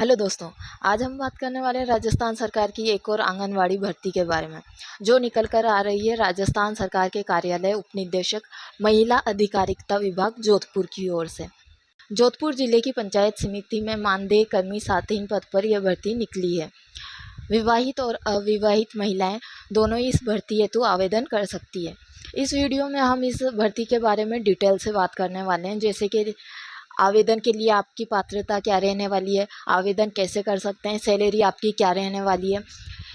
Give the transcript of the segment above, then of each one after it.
Hello दोस्तों। आज हम बात करने वाले हैं राजस्थान सरकार की एक और आंगनवाड़ी भर्ती के बारे में जो निकल कर आ रही है राजस्थान सरकार के कार्यालय उपनिदेशक महिला अधिकारिता विभाग जोधपुर की ओर से। जोधपुर जिले की पंचायत समिति में मानदेय कर्मी स्वाधीन पद पर यह भर्ती निकली है। विवाहित और अविवाहित महिलाएं दोनों ही इस भर्ती हेतु आवेदन कर सकती है। इस वीडियो में हम इस भर्ती के बारे में डिटेल से बात करने वाले हैं, जैसे कि आवेदन के लिए आपकी पात्रता क्या रहने वाली है, आवेदन कैसे कर सकते हैं, सैलरी आपकी क्या रहने वाली है,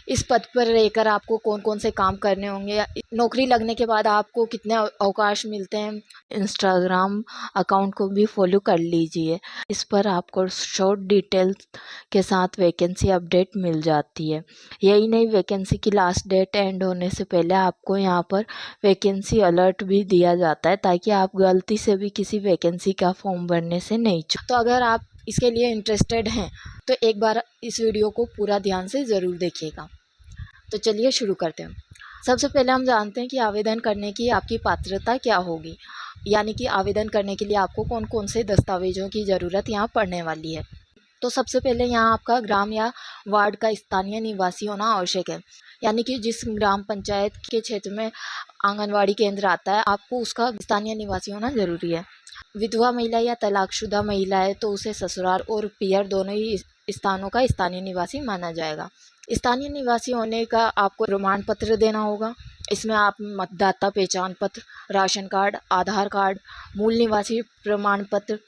इस पद पर रहकर आपको कौन कौन से काम करने होंगे, नौकरी लगने के बाद आपको कितने अवकाश मिलते हैं। इंस्टाग्राम अकाउंट को भी फॉलो कर लीजिए, इस पर आपको शॉर्ट डिटेल्स के साथ वैकेंसी अपडेट मिल जाती है। यही नहीं, वैकेंसी की लास्ट डेट एंड होने से पहले आपको यहाँ पर वैकेंसी अलर्ट भी दिया जाता है, ताकि आप गलती से भी किसी वैकेंसी का फॉर्म भरने से नहीं चूक। तो अगर आप इसके लिए इंटरेस्टेड हैं तो एक बार इस वीडियो को पूरा ध्यान से ज़रूर देखिएगा। तो चलिए शुरू करते हैं। सबसे पहले हम जानते हैं कि आवेदन करने की आपकी पात्रता क्या होगी, यानी कि आवेदन करने के लिए आपको कौन कौन से दस्तावेजों की ज़रूरत यहाँ पड़ने वाली है। तो सबसे पहले यहाँ आपका ग्राम या वार्ड का स्थानीय निवासी होना आवश्यक है, यानी कि जिस ग्राम पंचायत के क्षेत्र में आंगनवाड़ी केंद्र आता है आपको उसका स्थानीय निवासी होना ज़रूरी है। विधवा महिला या तलाकशुदा महिला है तो उसे ससुराल और पियर दोनों ही स्थानों का स्थानीय निवासी माना जाएगा। स्थानीय निवासी होने का आपको प्रमाण पत्र देना होगा। इसमें आप मतदाता पहचान पत्र, राशन कार्ड, आधार कार्ड, मूल निवासी प्रमाण पत्र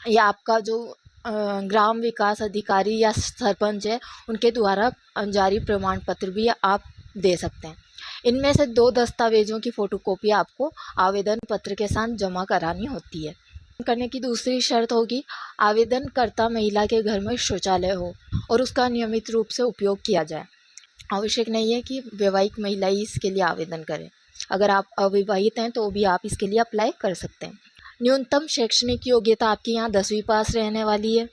या आपका जो ग्राम विकास अधिकारी या सरपंच है उनके द्वारा जारी प्रमाण पत्र भी आप दे सकते हैं। इनमें से 2 दस्तावेजों की फ़ोटोकॉपी आपको आवेदन पत्र के साथ जमा करानी होती है। करने की दूसरी शर्त होगी, आवेदनकर्ता महिला के घर में शौचालय हो और उसका नियमित रूप से उपयोग किया जाए। आवश्यक नहीं है कि वैवाहिक महिला ही इसके लिए आवेदन करें। अगर आप अविवाहित हैं तो भी आप इसके लिए अप्लाई कर सकते हैं। न्यूनतम शैक्षणिक योग्यता आपकी यहाँ 10वीं पास रहने वाली है।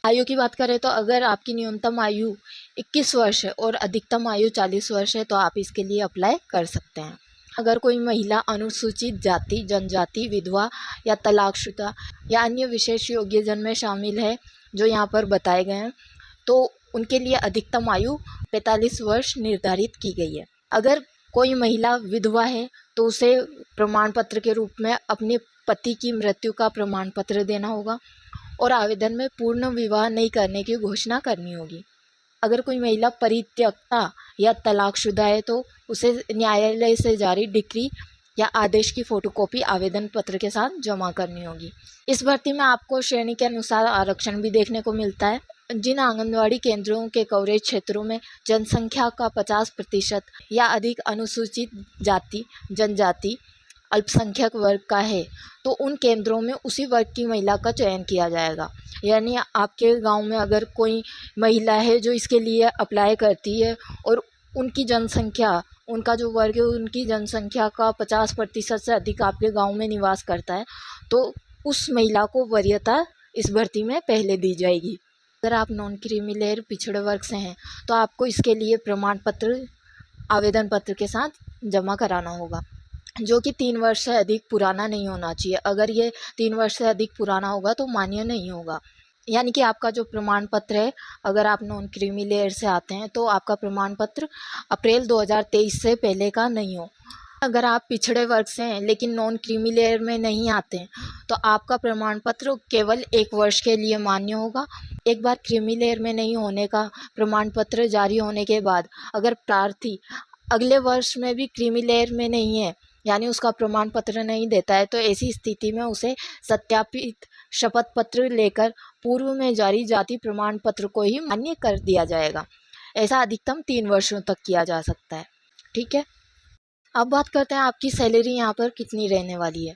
आयु की बात करें तो अगर आपकी न्यूनतम आयु 21 वर्ष है और अधिकतम आयु 40 वर्ष है तो आप इसके लिए अप्लाई कर सकते हैं। अगर कोई महिला अनुसूचित जाति, जनजाति, विधवा या तलाकशुदा या अन्य विशेष योग्यजन में शामिल है जो यहाँ पर बताए गए हैं, तो उनके लिए अधिकतम आयु 45 वर्ष निर्धारित की गई है। अगर कोई महिला विधवा है तो उसे प्रमाण पत्र के रूप में अपने पति की मृत्यु का प्रमाण पत्र देना होगा और आवेदन में पूर्ण विवाह नहीं करने की घोषणा करनी होगी। अगर कोई महिला परित्यक्ता या तलाकशुदा है तो उसे न्यायालय से जारी डिक्री या आदेश की फ़ोटोकॉपी आवेदन पत्र के साथ जमा करनी होगी। इस भर्ती में आपको श्रेणी के अनुसार आरक्षण भी देखने को मिलता है। जिन आंगनवाड़ी केंद्रों के कवरेज क्षेत्रों में जनसंख्या का 50% या अधिक अनुसूचित जाति, जनजाति, अल्पसंख्यक वर्ग का है तो उन केंद्रों में उसी वर्ग की महिला का चयन किया जाएगा। यानी आपके गांव में अगर कोई महिला है जो इसके लिए अप्लाई करती है और उनकी जनसंख्या, उनका जो वर्ग है उनकी जनसंख्या का 50% से अधिक आपके गांव में निवास करता है तो उस महिला को वरीयता इस भर्ती में पहले दी जाएगी। अगर आप नॉन क्रीमी लेयर पिछड़े वर्ग से हैं तो आपको इसके लिए प्रमाण पत्र आवेदन पत्र के साथ जमा कराना होगा, जो कि 3 वर्ष से अधिक पुराना नहीं होना चाहिए। अगर ये 3 वर्ष से अधिक पुराना होगा तो मान्य नहीं होगा। यानी कि आपका जो प्रमाण पत्र है, अगर आप नॉन क्रीमी लेयर से आते हैं तो आपका प्रमाण पत्र अप्रैल 2023 से पहले का नहीं हो। अगर आप पिछड़े वर्ग से हैं लेकिन नॉन क्रीमी लेयर में नहीं आते हैं तो आपका प्रमाण पत्र केवल 1 वर्ष के लिए मान्य होगा। एक बार क्रीमी लेयर में नहीं होने का प्रमाण पत्र जारी होने के बाद अगर प्रार्थी अगले वर्ष में भी क्रीमी लेयर में नहीं है, यानी उसका प्रमाण पत्र नहीं देता है, तो ऐसी स्थिति में उसे सत्यापित शपथ पत्र लेकर पूर्व में जारी जाति प्रमाण पत्र को ही मान्य कर दिया जाएगा। ऐसा अधिकतम 3 वर्षों तक किया जा सकता है। ठीक है, अब बात करते हैं आपकी सैलरी यहाँ पर कितनी रहने वाली है।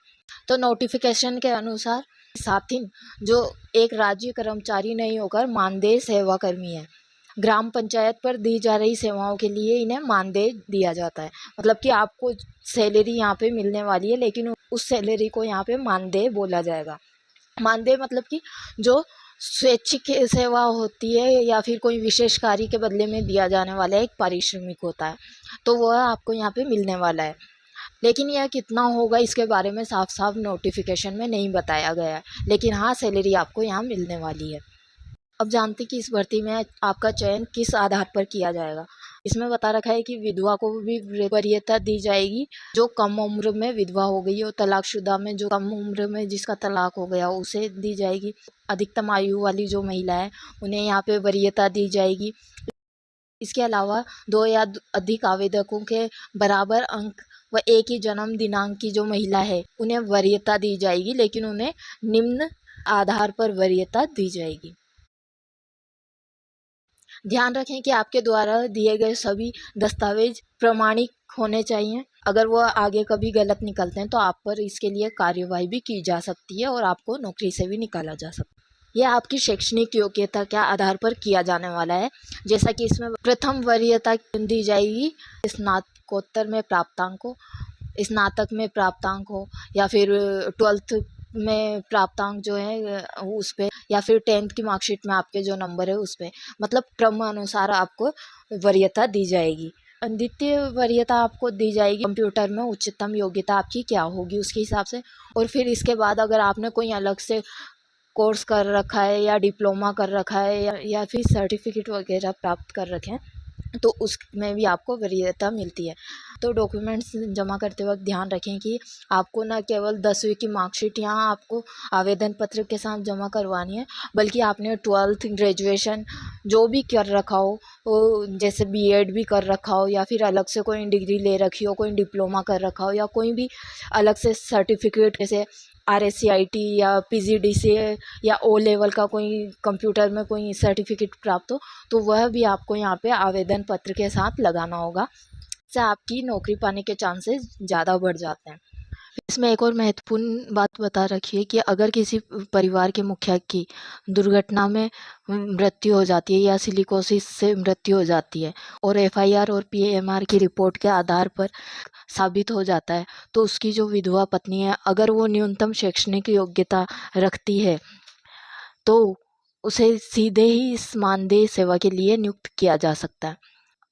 तो नोटिफिकेशन के अनुसार साथिन जो एक राज्य कर्मचारी नहीं होकर मानदेय सेवाकर्मी है, ग्राम पंचायत पर दी जा रही सेवाओं के लिए इन्हें मानदेय दिया जाता है। मतलब कि आपको सैलरी यहाँ पे मिलने वाली है लेकिन उस सैलरी को यहाँ पे मानदेय बोला जाएगा। मानदेय मतलब कि जो स्वैच्छिक सेवा होती है या फिर कोई विशेष कार्य के बदले में दिया जाने वाला एक पारिश्रमिक होता है, तो वह आपको यहाँ पे मिलने वाला है। लेकिन यह कितना होगा इसके बारे में साफ साफ नोटिफिकेशन में नहीं बताया गया है, लेकिन हाँ सैलरी आपको यहाँ मिलने वाली है। अब जानते हैं कि इस भर्ती में आपका चयन किस आधार पर किया जाएगा। इसमें बता रखा है कि विधवा को भी वरीयता दी जाएगी, जो कम उम्र में विधवा हो गई हो, तलाकशुदा में जो कम उम्र में जिसका तलाक हो गया हो उसे दी जाएगी। अधिकतम आयु वाली जो महिला है उन्हें यहाँ पे वरीयता दी जाएगी। इसके अलावा दो या अधिक आवेदकों के बराबर अंक व एक ही जन्म दिनांक की जो महिला है उन्हें वरीयता दी जाएगी, लेकिन उन्हें निम्न आधार पर वरीयता दी जाएगी। ध्यान रखें कि आपके द्वारा दिए गए सभी दस्तावेज प्रमाणिक होने चाहिए। अगर वो आगे कभी गलत निकलते हैं तो आप पर इसके लिए कार्यवाही भी की जा सकती है और आपको नौकरी से भी निकाला जा सकता है। यह आपकी शैक्षणिक योग्यता के आधार पर किया जाने वाला है। जैसा कि इसमें प्रथम वरीयता दी जाएगी स्नातकोत्तर में प्राप्तांक हो, स्नातक में प्राप्तांक हो, या फिर 12th में प्राप्तांक जो है उस पे, या फिर 10th की मार्कशीट में आपके जो नंबर है उस पे, मतलब क्रम अनुसार आपको वरीयता दी जाएगी। द्वितीय वरीयता आपको दी जाएगी कंप्यूटर में उच्चतम योग्यता आपकी क्या होगी उसके हिसाब से। और फिर इसके बाद अगर आपने कोई अलग से कोर्स कर रखा है या डिप्लोमा कर रखा है या फिर सर्टिफिकेट वगैरह प्राप्त कर रखे हैं तो उसमें भी आपको वरीयता मिलती है। तो डॉक्यूमेंट्स जमा करते वक्त ध्यान रखें कि आपको न केवल 10वीं की मार्कशीट यहाँ आपको आवेदन पत्र के साथ जमा करवानी है, बल्कि आपने 12th ग्रेजुएशन जो भी कर रखा हो, जैसे बीएड भी कर रखा हो या फिर अलग से कोई डिग्री ले रखी हो, कोई डिप्लोमा कर रखा हो या कोई भी अलग से सर्टिफिकेट जैसे RSCIT या PGDCA या O लेवल का कोई कंप्यूटर में कोई सर्टिफिकेट प्राप्त हो तो वह भी आपको यहाँ पे आवेदन पत्र के साथ लगाना होगा। इससे आपकी नौकरी पाने के चांसेस ज़्यादा बढ़ जाते हैं। इसमें एक और महत्वपूर्ण बात बता रखी है कि अगर किसी परिवार के मुखिया की दुर्घटना में मृत्यु हो जाती है या सिलिकोसिस से मृत्यु हो जाती है और FIR और PAMR की रिपोर्ट के आधार पर साबित हो जाता है तो उसकी जो विधवा पत्नी है अगर वो न्यूनतम शैक्षणिक योग्यता रखती है तो उसे सीधे ही इस मानदेय सेवा के लिए नियुक्त किया जा सकता है,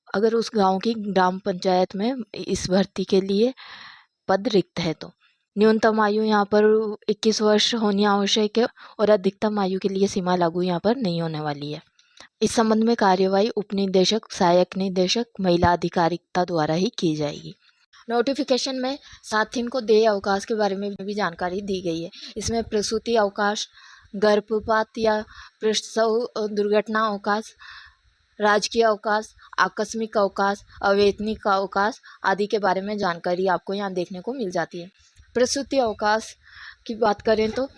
अगर उस गांव की ग्राम पंचायत में इस भर्ती के लिए पद रिक्त है तो। न्यूनतम आयु यहाँ पर 21 वर्ष होनी आवश्यक है और अधिकतम आयु के लिए सीमा लागू यहाँ पर नहीं होने वाली है। इस संबंध में कार्यवाही उपनिदेशक, सहायक निदेशक, महिला अधिकारिता द्वारा ही की जाएगी। नोटिफिकेशन में साथिन को देय अवकाश के बारे में भी जानकारी दी गई है। इसमें प्रसूति अवकाश, गर्भपात या प्रसव दुर्घटना अवकाश, राजकीय अवकाश, आकस्मिक अवकाश, अवैतनिक अवकाश आदि के बारे में जानकारी आपको यहाँ देखने को मिल जाती है। प्रसूति अवकाश की बात करें तो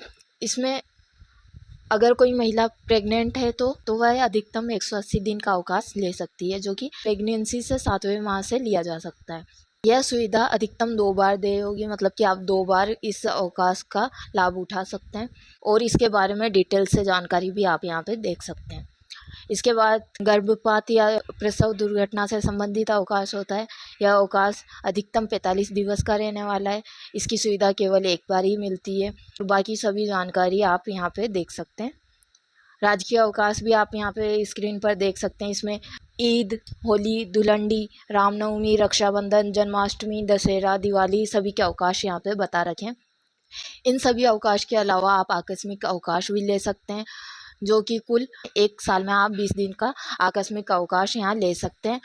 इसमें अगर कोई महिला प्रेग्नेंट है तो वह अधिकतम 180 दिन का अवकाश ले सकती है, जो कि प्रेगनेंसी से 7वें माह से लिया जा सकता है। यह सुविधा अधिकतम 2 बार देय होगी, मतलब कि आप 2 बार इस अवकाश का लाभ उठा सकते हैं और इसके बारे में डिटेल से जानकारी भी आप यहाँ पे देख सकते हैं। इसके बाद गर्भपात या प्रसव दुर्घटना से संबंधित अवकाश होता है। यह अवकाश अधिकतम 45 दिवस का रहने वाला है। इसकी सुविधा केवल एक बार ही मिलती है। बाकी सभी जानकारी आप यहाँ पे देख सकते हैं। राजकीय अवकाश भी आप यहाँ पे स्क्रीन पर देख सकते हैं। इसमें ईद, होली, धुलंडी, रामनवमी, रक्षाबंधन, जन्माष्टमी, दशहरा, दिवाली सभी के अवकाश यहाँ पे बता रखे हैं। इन सभी अवकाश के अलावा आप आकस्मिक अवकाश भी ले सकते हैं, जो कि कुल 1 साल में आप 20 दिन का आकस्मिक अवकाश यहाँ ले सकते हैं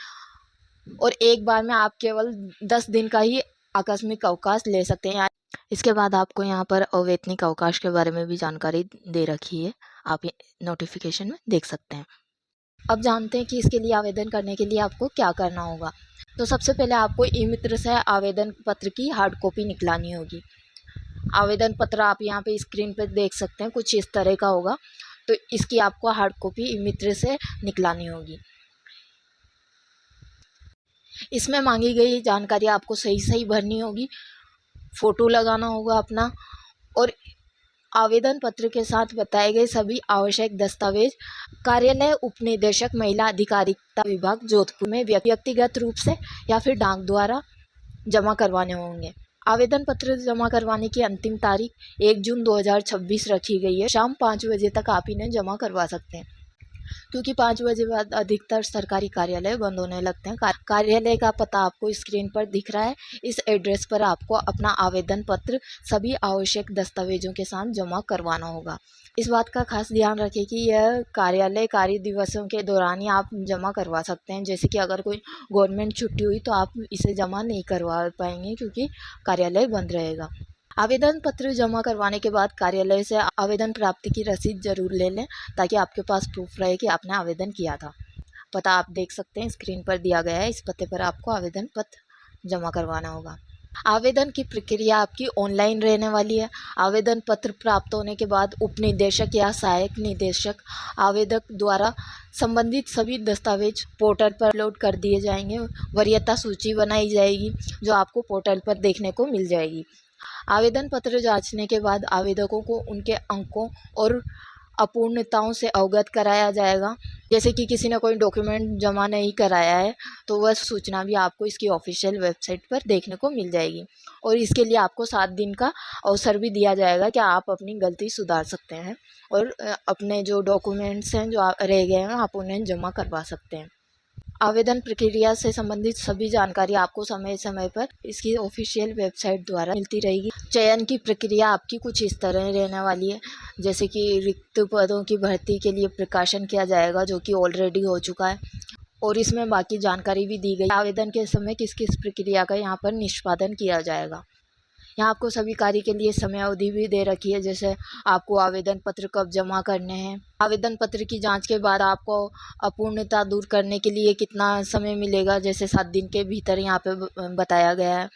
और एक बार में आप केवल 10 दिन का ही आकस्मिक अवकाश ले सकते हैं। इसके बाद आपको यहाँ पर अवैतनिक अवकाश के बारे में भी जानकारी दे रखी है, आप नोटिफिकेशन में देख सकते हैं। अब जानते हैं कि इसके लिए आवेदन करने के लिए आपको क्या करना होगा। तो सबसे पहले आपको ई-मित्र से आवेदन पत्र की हार्ड कॉपी निकलानी होगी। आवेदन पत्र आप यहाँ पे स्क्रीन पे देख सकते हैं, कुछ इस तरह का होगा। तो इसकी आपको हार्ड कॉपी ई-मित्र से निकलानी होगी। इसमें मांगी गई जानकारी आपको सही सही भरनी होगी, फ़ोटो लगाना होगा अपना और आवेदन पत्र के साथ बताए गए सभी आवश्यक दस्तावेज कार्यालय उपनिदेशक महिला अधिकारिता विभाग जोधपुर में व्यक्तिगत रूप से या फिर डाक द्वारा जमा करवाने होंगे। आवेदन पत्र जमा करवाने की अंतिम तारीख 1 जून 2026 रखी गई है। शाम 5 बजे तक आप इन्हें जमा करवा सकते हैं। क्योंकि 5 बजे बाद अधिकतर सरकारी कार्यालय बंद होने लगते हैं। कार्यालय का पता आपको स्क्रीन पर दिख रहा है। इस एड्रेस पर आपको अपना आवेदन पत्र सभी आवश्यक दस्तावेजों के साथ जमा करवाना होगा। इस बात का खास ध्यान रखें कि यह कार्यालय कार्य दिवसों के दौरान ही आप जमा करवा सकते हैं। जैसे कि अगर कोई गवर्नमेंट छुट्टी हुई तो आप इसे जमा नहीं करवा पाएंगे, क्योंकि कार्यालय बंद रहेगा। आवेदन पत्र जमा करवाने के बाद कार्यालय से आवेदन प्राप्ति की रसीद जरूर ले लें, ताकि आपके पास प्रूफ रहे कि आपने आवेदन किया था। पता आप देख सकते हैं स्क्रीन पर दिया गया है। इस पते पर आपको आवेदन पत्र जमा करवाना होगा। आवेदन की प्रक्रिया आपकी ऑनलाइन रहने वाली है। आवेदन पत्र प्राप्त होने के बाद उप निदेशक या सहायक निदेशक आवेदक द्वारा संबंधित सभी दस्तावेज पोर्टल पर अपलोड कर दिए जाएंगे। वरीयता सूची बनाई जाएगी, जो आपको पोर्टल पर देखने को मिल जाएगी। आवेदन पत्र जांचने के बाद आवेदकों को उनके अंकों और अपूर्णताओं से अवगत कराया जाएगा। जैसे कि किसी ने कोई डॉक्यूमेंट जमा नहीं कराया है, तो वह सूचना भी आपको इसकी ऑफिशियल वेबसाइट पर देखने को मिल जाएगी। और इसके लिए आपको 7 दिन का अवसर भी दिया जाएगा कि आप अपनी गलती सुधार सकते हैं और अपने जो डॉक्यूमेंट्स हैं जो रह गए हैं आप उन्हें जमा करवा सकते हैं। आवेदन प्रक्रिया से संबंधित सभी जानकारी आपको समय समय पर इसकी ऑफिशियल वेबसाइट द्वारा मिलती रहेगी। चयन की प्रक्रिया आपकी कुछ इस तरह रहने वाली है। जैसे कि रिक्त पदों की भर्ती के लिए प्रकाशन किया जाएगा, जो कि ऑलरेडी हो चुका है, और इसमें बाकी जानकारी भी दी गई। आवेदन के समय किस किस प्रक्रिया का यहाँ पर निष्पादन किया जाएगा। यहाँ आपको सभी कार्य के लिए समय अवधि भी दे रखी है। जैसे आपको आवेदन पत्र कब जमा करने हैं, आवेदन पत्र की जांच के बाद आपको अपूर्णता दूर करने के लिए कितना समय मिलेगा, जैसे 7 दिन के भीतर यहाँ पे बताया गया है।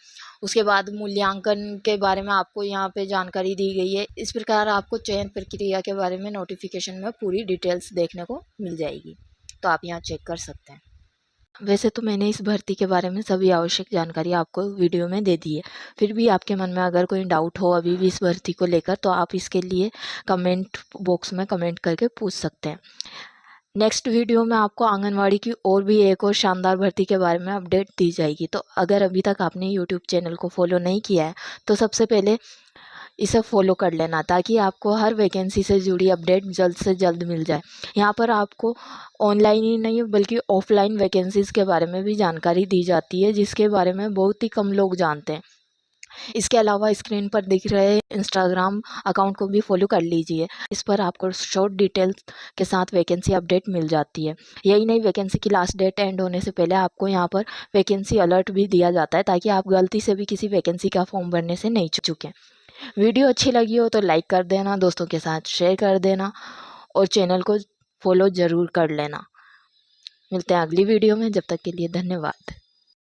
उसके बाद मूल्यांकन के बारे में आपको यहाँ पे जानकारी दी गई है। इस प्रकार आपको चयन प्रक्रिया के बारे में नोटिफिकेशन में पूरी डिटेल्स देखने को मिल जाएगी, तो आप यहाँ चेक कर सकते हैं। वैसे तो मैंने इस भर्ती के बारे में सभी आवश्यक जानकारी आपको वीडियो में दे दी है। फिर भी आपके मन में अगर कोई डाउट हो अभी भी इस भर्ती को लेकर, तो आप इसके लिए कमेंट बॉक्स में कमेंट करके पूछ सकते हैं। नेक्स्ट वीडियो में आपको आंगनवाड़ी की और भी एक और शानदार भर्ती के बारे में अपडेट दी जाएगी। तो अगर अभी तक आपने यूट्यूब चैनल को फॉलो नहीं किया है, तो सबसे पहले इसे फॉलो कर लेना, ताकि आपको हर वैकेंसी से जुड़ी अपडेट जल्द से जल्द मिल जाए। यहाँ पर आपको ऑनलाइन ही नहीं बल्कि ऑफलाइन वैकेंसीज़ के बारे में भी जानकारी दी जाती है, जिसके बारे में बहुत ही कम लोग जानते हैं। इसके अलावा स्क्रीन पर दिख रहे इंस्टाग्राम अकाउंट को भी फॉलो कर लीजिए। इस पर आपको शॉर्ट डिटेल्स के साथ वैकेंसी अपडेट मिल जाती है। यही नहीं, वैकेंसी की लास्ट डेट एंड होने से पहले आपको यहाँ पर वैकेंसी अलर्ट भी दिया जाता है, ताकि आप गलती से भी किसी वैकेंसी का फॉर्म भरने से नहीं चूकें। वीडियो अच्छी लगी हो तो लाइक कर देना, दोस्तों के साथ शेयर कर देना, और चैनल को फॉलो ज़रूर कर लेना। मिलते हैं अगली वीडियो में, जब तक के लिए धन्यवाद।